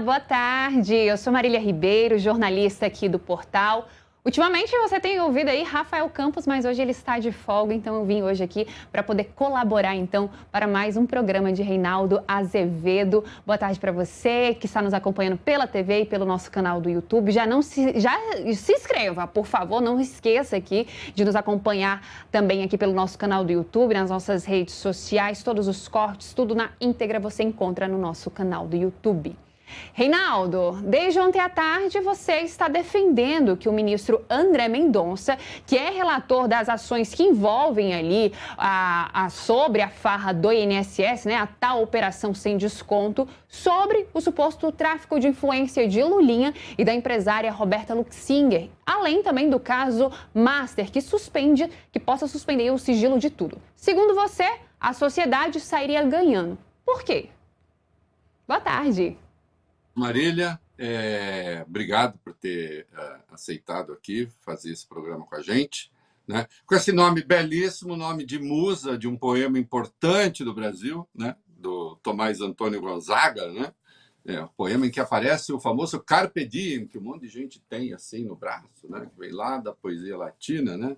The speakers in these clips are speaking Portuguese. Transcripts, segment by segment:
boa tarde. Eu sou Marília Ribeiro, jornalista aqui do Portal. Ultimamente você tem ouvido aí Rafael Campos, mas hoje ele está de folga, então eu vim hoje aqui para poder colaborar então para mais um programa de Reinaldo Azevedo. Boa tarde para você que está nos acompanhando pela TV e pelo nosso canal do YouTube. Já se inscreva, por favor, não esqueça aqui de nos acompanhar também aqui pelo nosso canal do YouTube, nas nossas redes sociais, todos os cortes, tudo na íntegra você encontra no nosso canal do YouTube. Reinaldo, desde ontem à tarde você está defendendo que o ministro André Mendonça, que é relator das ações que envolvem ali sobre a farra do INSS, né, a tal operação sem desconto, sobre o suposto tráfico de influência de Lulinha e da empresária Roberta Luxinger, além também do caso Master, que possa suspender o sigilo de tudo. Segundo você, a sociedade sairia ganhando. Por quê? Boa tarde. Marília, obrigado por ter aceitado aqui fazer esse programa com a gente, né? Com esse nome belíssimo, nome de musa de um poema importante do Brasil, né? Do Tomás Antônio Gonzaga, né? Um poema em que aparece o famoso Carpe Diem, que um monte de gente tem assim no braço, né? Que vem lá da poesia latina, né?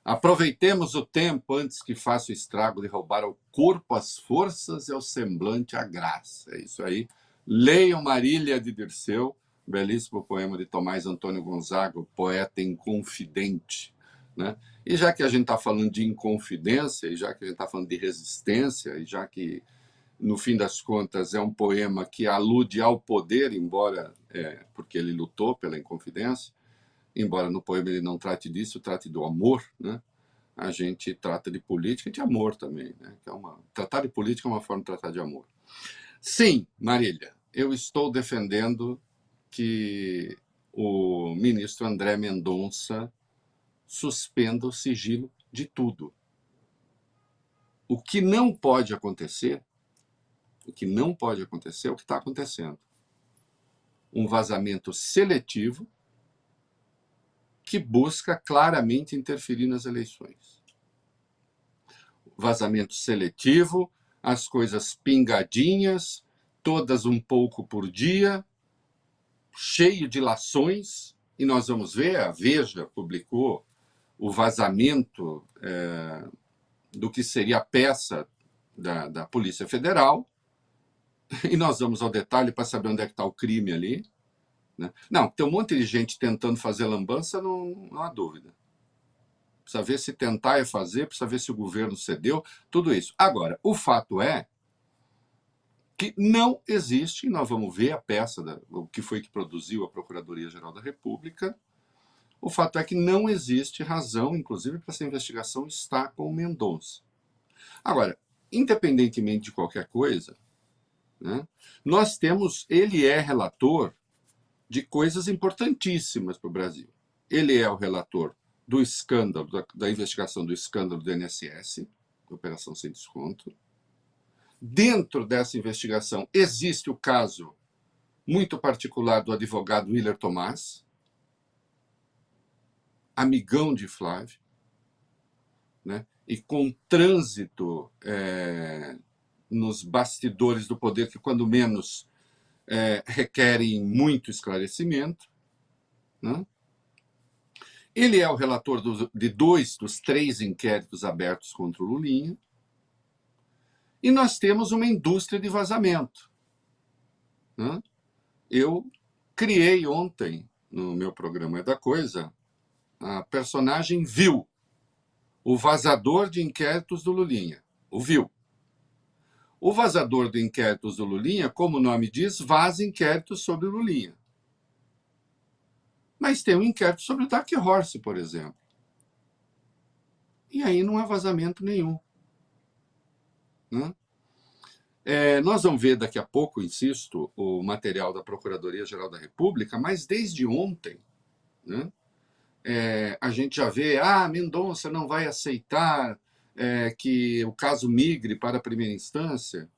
Aproveitemos o tempo antes que faça o estrago de roubar ao corpo as forças e ao semblante a graça. É isso aí. Leiam Marília de Dirceu, belíssimo poema de Tomás Antônio Gonzaga, o poeta inconfidente, né? E já que a gente está falando de inconfidência, e já que a gente está falando de resistência, e já que, no fim das contas, é um poema que alude ao poder, embora, porque ele lutou pela inconfidência, embora no poema ele não trate disso, trate do amor, né? A gente trata de política e de amor também, né? Tratar de política é uma forma de tratar de amor. Sim, Marília, eu estou defendendo que o ministro André Mendonça suspenda o sigilo de tudo. O que não pode acontecer é o que está acontecendo. Um vazamento seletivo que busca claramente interferir nas eleições. Vazamento seletivo, as coisas pingadinhas, todas um pouco por dia, cheio de lações, e nós vamos ver, a Veja publicou o vazamento do que seria a peça da Polícia Federal, e nós vamos ao detalhe para saber onde é que está o crime ali, né? Não, tem um monte de gente tentando fazer lambança, não há dúvida. Precisa ver se tentar é fazer, precisa ver se o governo cedeu, tudo isso. Agora, o fato é que não existe, e nós vamos ver a peça, o que foi que produziu a Procuradoria-Geral da República, o fato é que não existe razão, inclusive, para essa investigação estar com o Mendonça. Agora, independentemente de qualquer coisa, né, ele é relator de coisas importantíssimas para o Brasil. Ele é o relator do escândalo, da investigação do escândalo do INSS, Operação Sem Desconto. Dentro dessa investigação existe o caso muito particular do advogado Willer Tomás, amigão de Flávio, né? E com trânsito nos bastidores do poder que, quando menos, requerem muito esclarecimento, né? Ele é o relator de 2 dos 3 inquéritos abertos contra o Lulinha. E nós temos uma indústria de vazamento, né? Eu criei ontem, no meu programa É da Coisa, a personagem Vil, o vazador de inquéritos do Lulinha, o Vil. O vazador de inquéritos do Lulinha, como o nome diz, vaza inquéritos sobre o Lulinha. Mas tem um inquérito sobre o Dark Horse, por exemplo. E aí não há vazamento nenhum, né? Nós vamos ver daqui a pouco, insisto, o material da Procuradoria-Geral da República, mas desde ontem, né, a gente já vê, Mendonça não vai aceitar que o caso migre para a primeira instância.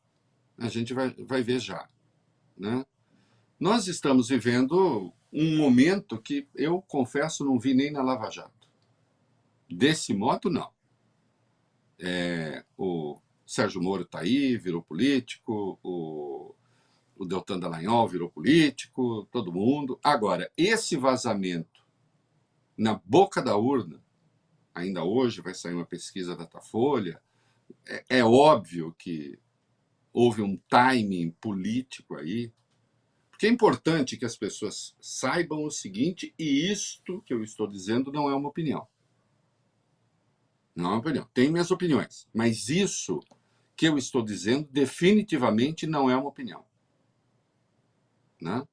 A gente vai ver já, né? Nós estamos vivendo um momento que eu, confesso, não vi nem na Lava Jato. Desse modo, não. O Sérgio Moro está aí, virou político, o o Deltan Dallagnol virou político, todo mundo. Agora, esse vazamento na boca da urna, ainda hoje vai sair uma pesquisa da Datafolha, é óbvio que houve um timing político aí, porque é importante que as pessoas saibam o seguinte, e isto que eu estou dizendo não é uma opinião. Não é uma opinião. Tenho minhas opiniões, mas isso que eu estou dizendo definitivamente não é uma opinião. Né?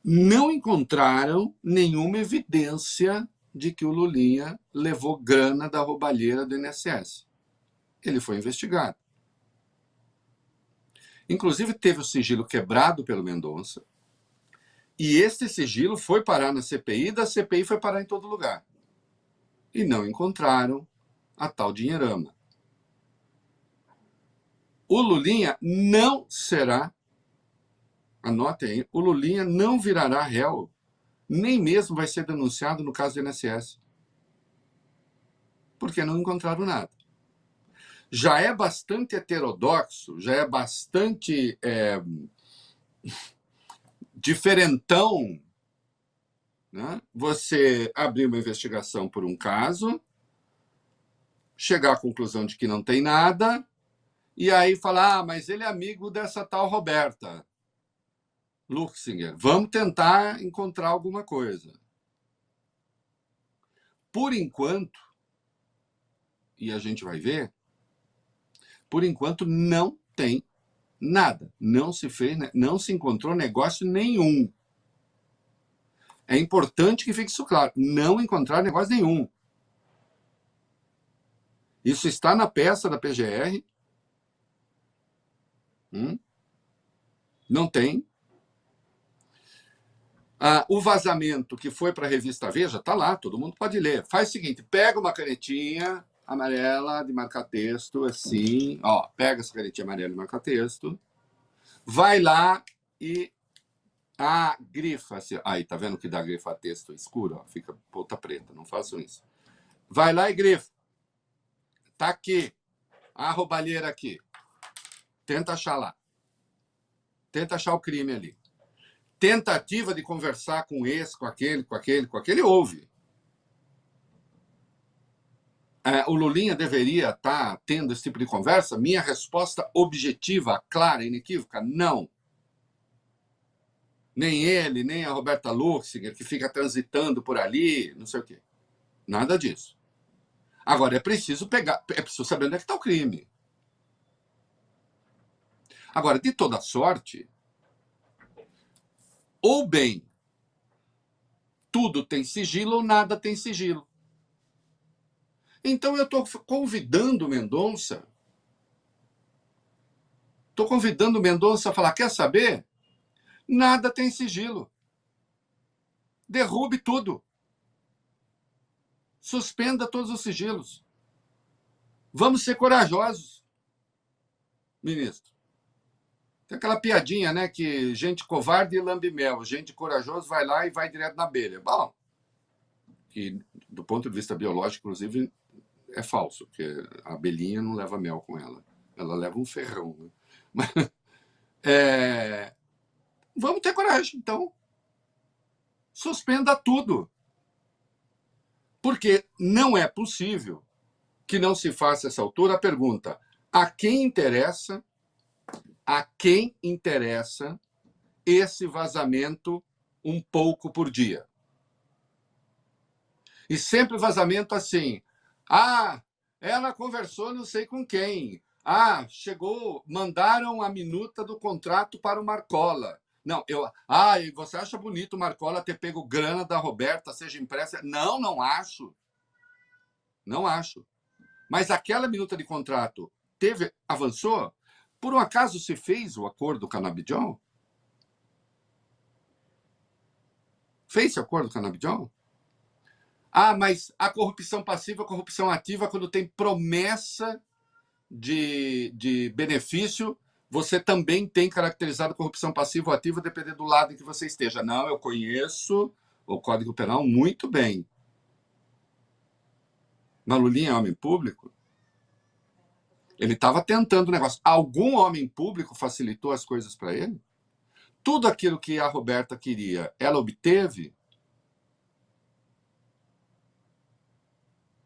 Não encontraram nenhuma evidência de que o Lulinha levou grana da roubalheira do INSS. Ele foi investigado. Inclusive, teve o sigilo quebrado pelo Mendonça, e esse sigilo foi parar na CPI, da CPI foi parar em todo lugar. E não encontraram a tal dinheirama. O Lulinha não será, anotem aí, o Lulinha não virará réu, nem mesmo vai ser denunciado no caso do INSS. Porque não encontraram nada. Já é bastante heterodoxo, já é bastante diferentão, né? Você abrir uma investigação por um caso, chegar à conclusão de que não tem nada, e aí falar, mas ele é amigo dessa tal Roberta Luxinger. Vamos tentar encontrar alguma coisa. Por enquanto, e a gente vai ver, por enquanto não tem nada. Não se fez, não se encontrou negócio nenhum. É importante que fique isso claro. Não encontrar negócio nenhum. Isso está na peça da PGR. Não tem. O vazamento que foi para a revista Veja, está lá, todo mundo pode ler. Faz o seguinte, pega uma canetinha amarela de marcar texto, assim, ó, pega essa canetinha amarela de marcar texto, vai lá e grifa, assim, aí, tá vendo que dá grifa texto escuro? Ó, fica ponta preta, não façam isso. Vai lá e grifa. Tá aqui, a roubalheira aqui. Tenta achar lá. Tenta achar o crime ali. Tentativa de conversar com esse, com aquele, houve. O Lulinha deveria estar tendo esse tipo de conversa? Minha resposta objetiva, clara, inequívoca, não. Nem ele, nem a Roberta Luxinger, que fica transitando por ali, não sei o quê. Nada disso. Agora, é preciso saber onde é que está o crime. Agora, de toda sorte, ou bem, tudo tem sigilo ou nada tem sigilo. Então, eu estou convidando o Mendonça. A falar, quer saber? Nada tem sigilo. Derrube tudo. Suspenda todos os sigilos. Vamos ser corajosos, ministro. Tem aquela piadinha, né? Que gente covarde lambe mel, gente corajosa vai lá e vai direto na abelha. Bom, que do ponto de vista biológico, inclusive, é falso, porque a abelhinha não leva mel com ela. Ela leva um ferrão. Né? Mas, vamos ter coragem, então. Suspenda tudo. Porque não é possível que não se faça, a essa altura, a pergunta: a quem interessa esse vazamento um pouco por dia? E sempre vazamento assim, ela conversou não sei com quem, chegou, mandaram a minuta do contrato para o Marcola. Não, e você acha bonito o Marcola ter pego grana da Roberta, seja impressa? Não, não acho. Não acho. Mas aquela minuta de contrato avançou? Por um acaso se fez o acordo Canabidiol? Fez-se o acordo Canabidiol? Mas a corrupção passiva, a corrupção ativa, quando tem promessa de benefício, você também tem caracterizado corrupção passiva ou ativa, dependendo do lado em que você esteja. Não, eu conheço o Código Penal muito bem. Mas Lulinha é homem público? Ele estava tentando o negócio. Algum homem público facilitou as coisas para ele? Tudo aquilo que a Roberta queria, ela obteve?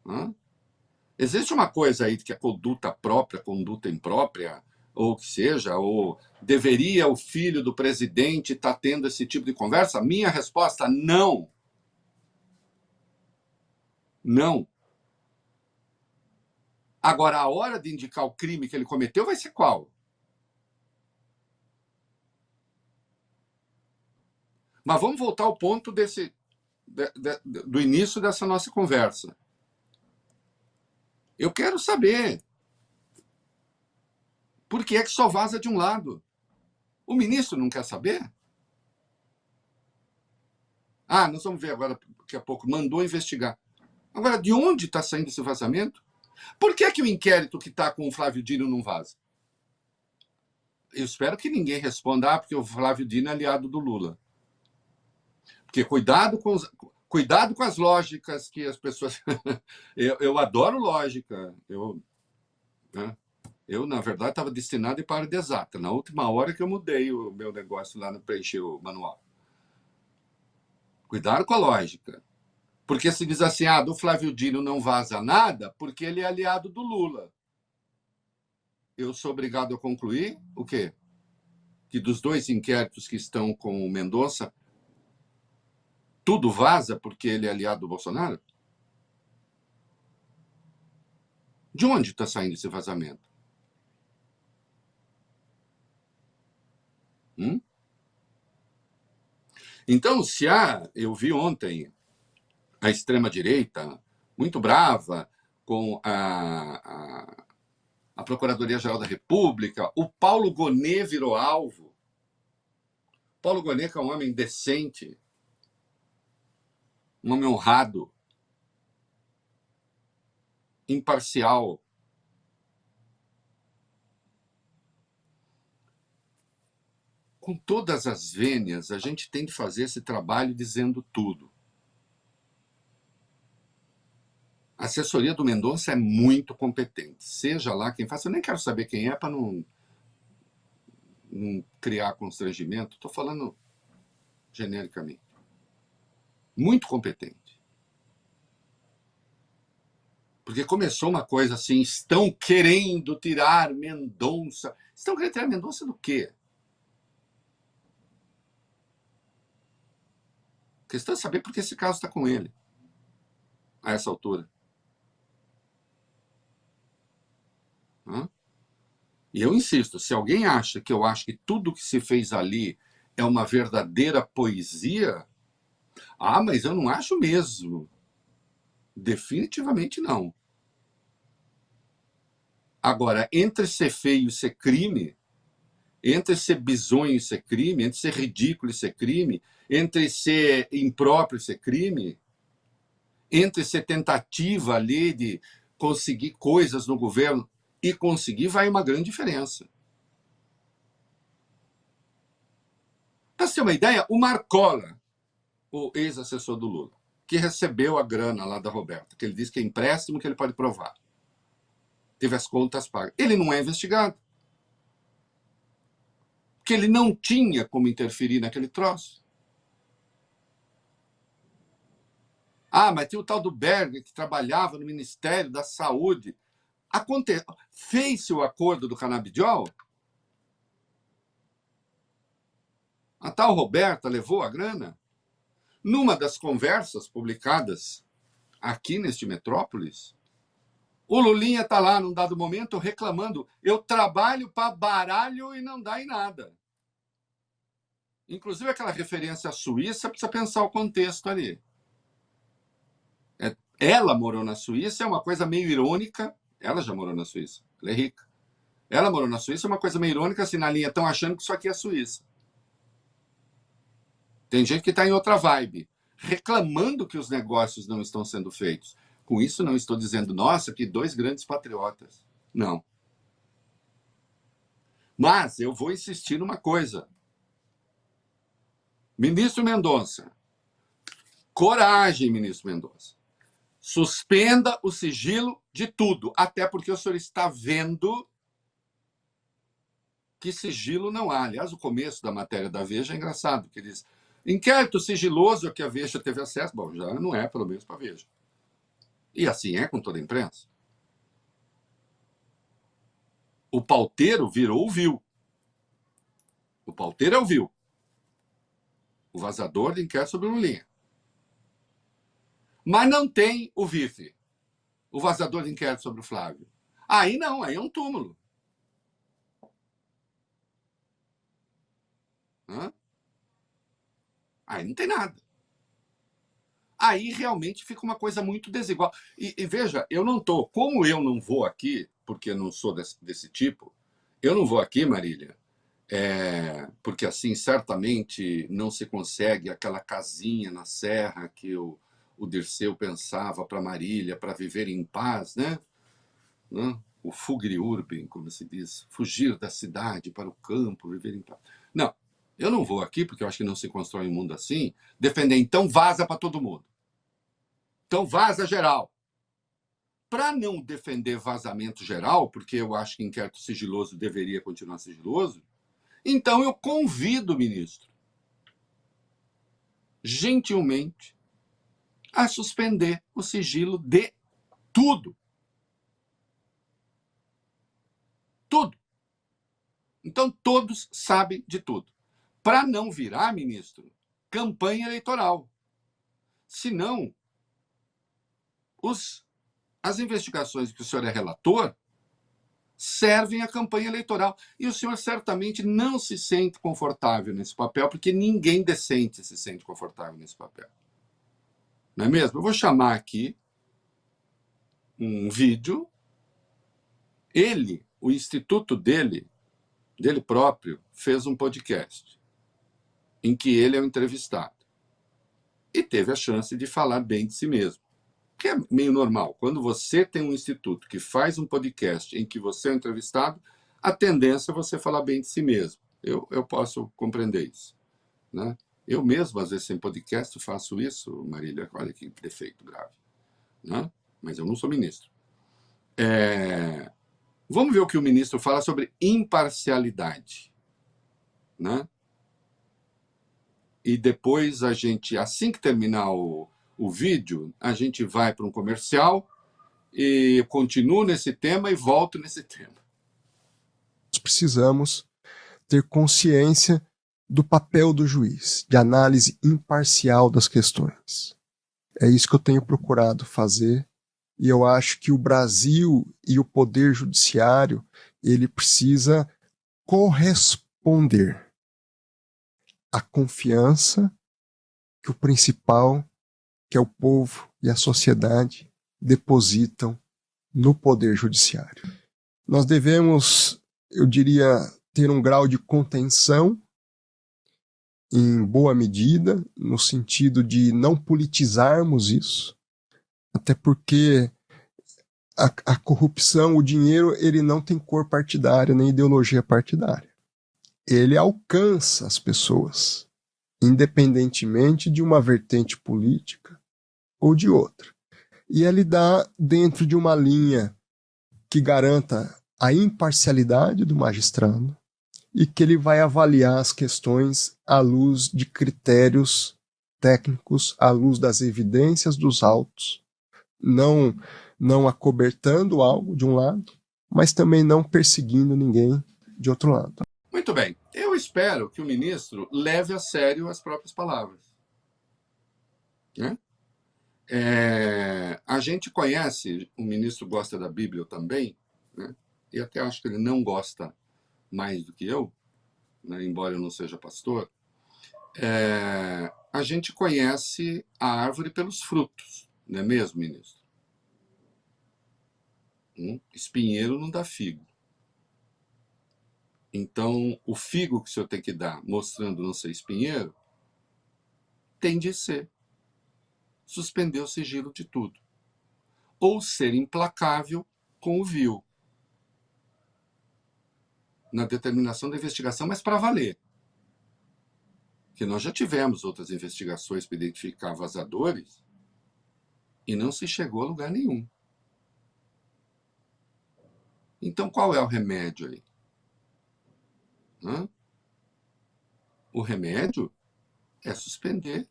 Hã? Existe uma coisa aí que é conduta própria, conduta imprópria, ou que seja, ou deveria o filho do presidente estar tendo esse tipo de conversa? Minha resposta, não. Não. Agora, a hora de indicar o crime que ele cometeu vai ser qual? Mas vamos voltar ao ponto do início dessa nossa conversa. Eu quero saber por que é que só vaza de um lado. O ministro não quer saber? Ah, nós vamos ver agora, daqui a pouco, mandou investigar. Agora, de onde está saindo esse vazamento? Por que que o inquérito que está com o Flávio Dino não vaza? Eu espero que ninguém responda, porque o Flávio Dino é aliado do Lula. Porque cuidado com as lógicas que as pessoas... eu adoro lógica. Né? Eu, na verdade, estava destinado a ir para a área de exata. Na última hora que eu mudei o meu negócio lá no preencher o manual. Cuidado com a lógica. Porque se diz assim, do Flávio Dino não vaza nada, porque ele é aliado do Lula. Eu sou obrigado a concluir o quê? Que dos 2 inquéritos que estão com o Mendonça, tudo vaza porque ele é aliado do Bolsonaro? De onde está saindo esse vazamento? Então, eu vi ontem a extrema-direita muito brava com a Procuradoria-Geral da República, o Paulo Gonet virou alvo. Paulo Gonet, que é um homem decente, um homem honrado, imparcial. Com todas as vênias, a gente tem de fazer esse trabalho dizendo tudo. A assessoria do Mendonça é muito competente. Seja lá quem faça, eu nem quero saber quem é para não criar constrangimento. Estou falando genericamente. Muito competente. Porque começou uma coisa assim, estão querendo tirar Mendonça. Estão querendo tirar Mendonça do quê? A questão é saber por que esse caso está com ele, a essa altura. E eu insisto, se alguém acha que eu acho que tudo que se fez ali é uma verdadeira poesia, mas eu não acho mesmo. Definitivamente não. Agora, entre ser feio e ser crime, entre ser bizonho e ser crime, entre ser ridículo e ser crime, entre ser impróprio e ser crime, entre ser tentativa ali de conseguir coisas no governo e conseguir, vai uma grande diferença. Para você ter uma ideia, o Marcola, o ex-assessor do Lula, que recebeu a grana lá da Roberta, que ele disse que é empréstimo, que ele pode provar, teve as contas pagas. Ele não é investigado. Porque ele não tinha como interferir naquele troço. Mas tem o tal do Berger, que trabalhava no Ministério da Saúde. Fez-se o acordo do canabidiol? A tal Roberta levou a grana? Numa das conversas publicadas aqui neste Metrópolis, o Lulinha está lá, num dado momento, reclamando: eu trabalho para baralho e não dá em nada. Inclusive, aquela referência à Suíça, precisa pensar o contexto ali. Ela morou na Suíça, é uma coisa meio irônica. Ela já morou na Suíça, ela é rica. Ela morou na Suíça, é uma coisa meio irônica, assim, na linha, estão achando que isso aqui é Suíça. Tem gente que está em outra vibe, reclamando que os negócios não estão sendo feitos. Com isso, não estou dizendo, nossa, que 2 grandes patriotas. Não. Mas eu vou insistir numa coisa. Ministro Mendonça. Coragem, ministro Mendonça. Suspenda o sigilo de tudo, até porque o senhor está vendo que sigilo não há. Aliás, o começo da matéria da Veja é engraçado, que diz: inquérito sigiloso a que a Veja teve acesso. Bom, já não é, pelo menos, para a Veja. E assim é com toda a imprensa. O pauteiro virou o viu. O pauteiro é o viu. O vazador de inquérito sobre o Lulinha. Mas não tem o vice, o vazador de inquérito sobre o Flávio. Aí não, aí é um túmulo. Hã? Aí não tem nada. Aí realmente fica uma coisa muito desigual. E veja, eu não estou, como eu não vou aqui, porque eu não sou desse tipo, eu não vou aqui, Marília, porque assim certamente não se consegue aquela casinha na serra que o Dirceu pensava para Marília, para viver em paz, né? O fugere urbem, como se diz, fugir da cidade para o campo, viver em paz. Não, eu não vou aqui, porque eu acho que não se constrói um mundo assim, defender, então vaza para todo mundo. Então vaza geral. Para não defender vazamento geral, porque eu acho que inquérito sigiloso deveria continuar sigiloso, então eu convido o ministro, gentilmente, a suspender o sigilo de tudo. Tudo. Então todos sabem de tudo. Para não virar, ministro, campanha eleitoral. Senão, as investigações que o senhor é relator servem à campanha eleitoral. E o senhor certamente não se sente confortável nesse papel, porque ninguém decente se sente confortável nesse papel. Não é mesmo? Eu vou chamar aqui um vídeo. Ele, o instituto dele próprio, fez um podcast em que ele é o entrevistado. E teve a chance de falar bem de si mesmo. Que é meio normal. Quando você tem um instituto que faz um podcast em que você é o entrevistado, a tendência é você falar bem de si mesmo. Eu posso compreender isso. Né? Eu mesmo, às vezes, sem podcast, faço isso, Marília. Olha que defeito grave. Né? Mas eu não sou ministro. Vamos ver o que o ministro fala sobre imparcialidade. Né? E depois a gente, assim que terminar o vídeo, a gente vai para um comercial e continuo nesse tema e volto nesse tema. Nós precisamos ter consciência do papel do juiz, de análise imparcial das questões. É isso que eu tenho procurado fazer, e eu acho que o Brasil e o Poder Judiciário, ele precisa corresponder à confiança que o principal, que é o povo e a sociedade, depositam no Poder Judiciário. Nós devemos, eu diria, ter um grau de contenção em boa medida, no sentido de não politizarmos isso, até porque a corrupção, o dinheiro, ele não tem cor partidária nem ideologia partidária. Ele alcança as pessoas, independentemente de uma vertente política ou de outra. E ele dá dentro de uma linha que garanta a imparcialidade do magistrado e que ele vai avaliar as questões à luz de critérios técnicos, à luz das evidências dos autos, não acobertando algo de um lado, mas também não perseguindo ninguém de outro lado. Muito bem. Eu espero que o ministro leve a sério as próprias palavras. Né? A gente conhece, o ministro gosta da Bíblia também, né? E até acho que ele não gosta mais do que eu, né? Embora eu não seja pastor. A gente conhece a árvore pelos frutos, não é mesmo, ministro? Espinheiro não dá figo. Então, o figo que o senhor tem que dar, mostrando não ser espinheiro, tem de ser suspender o sigilo de tudo. Ou ser implacável com o vil. Na determinação da investigação, mas para valer. Porque nós já tivemos outras investigações para identificar vazadores E não se chegou a lugar nenhum. Então, qual é o remédio aí? Hã? O remédio é suspender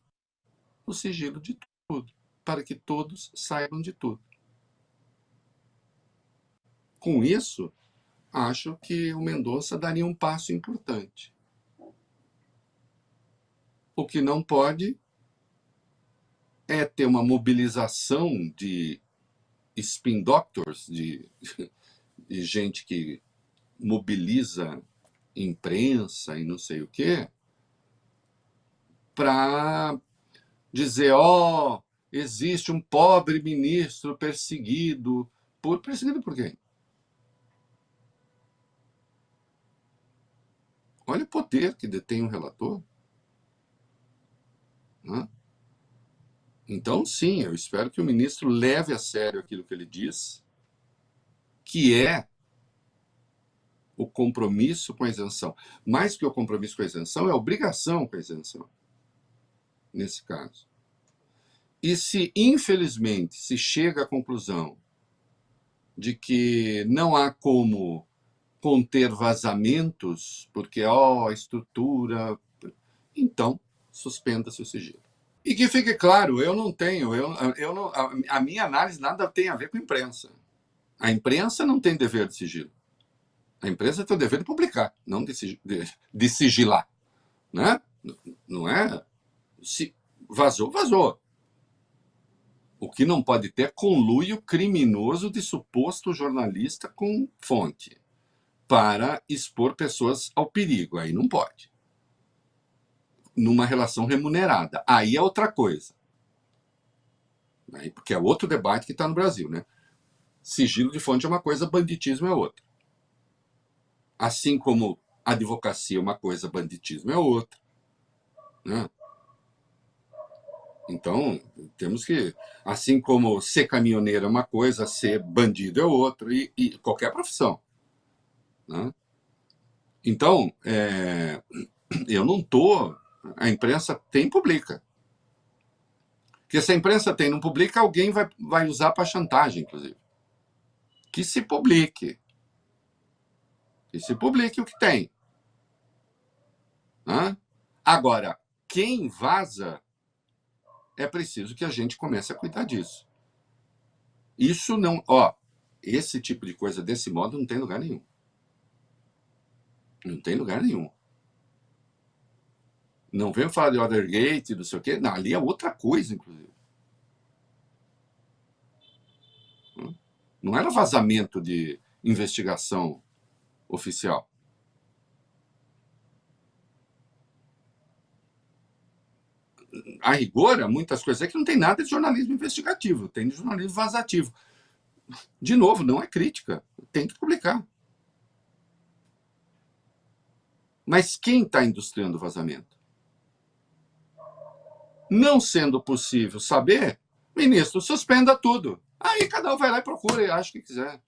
o sigilo de tudo, para que todos saibam de tudo. Com isso, acho que o Mendonça daria um passo importante. O que não pode é ter uma mobilização de spin doctors, de gente que mobiliza imprensa e não sei o quê, para dizer, ó, existe um pobre ministro perseguido. Perseguido por quem? Olha o poder que detém um relator. Né? Então, sim, eu espero que o ministro leve a sério aquilo que ele diz, que é o compromisso com a isenção. Mais que o compromisso com a isenção, é a obrigação com a isenção, nesse caso. E se, infelizmente, se chega à conclusão de que não há como conter vazamentos, porque, a estrutura... Então, suspenda-se o sigilo. E que fique claro, eu não tenho, a minha análise nada tem a ver com a imprensa. A imprensa não tem dever de sigilo. A imprensa tem o dever de publicar, não de sigilar. Né? Não é? Se vazou, vazou. O que não pode ter é conluio criminoso de suposto jornalista com fonte para expor pessoas ao perigo. Aí não pode. Numa relação remunerada. Aí é outra coisa. Porque é outro debate que está no Brasil. Né? Sigilo de fonte é uma coisa, banditismo é outra. Assim como advocacia é uma coisa, banditismo é outra. Né? Então, temos que, assim como ser caminhoneiro é uma coisa, ser bandido é outra, e qualquer profissão. Né? Então, eu não estou... A imprensa tem, publica. Porque se a imprensa tem, não publica, alguém vai usar para chantagem, inclusive. Que se publique. Que se publique o que tem. Né? Agora, quem vaza, é preciso que a gente comece a cuidar disso. Isso não... esse tipo de coisa, desse modo, não tem lugar nenhum. Não tem lugar nenhum. Não venho falar de Watergate, não sei o quê. Não, ali é outra coisa, inclusive. Não era vazamento de investigação oficial. A rigor, muitas coisas é que não tem nada de jornalismo investigativo, tem de jornalismo vazativo. De novo, não é crítica, tem que publicar. Mas quem está industriando o vazamento? Não sendo possível saber, ministro, suspenda tudo. Aí cada um vai lá e procura e acha o que quiser.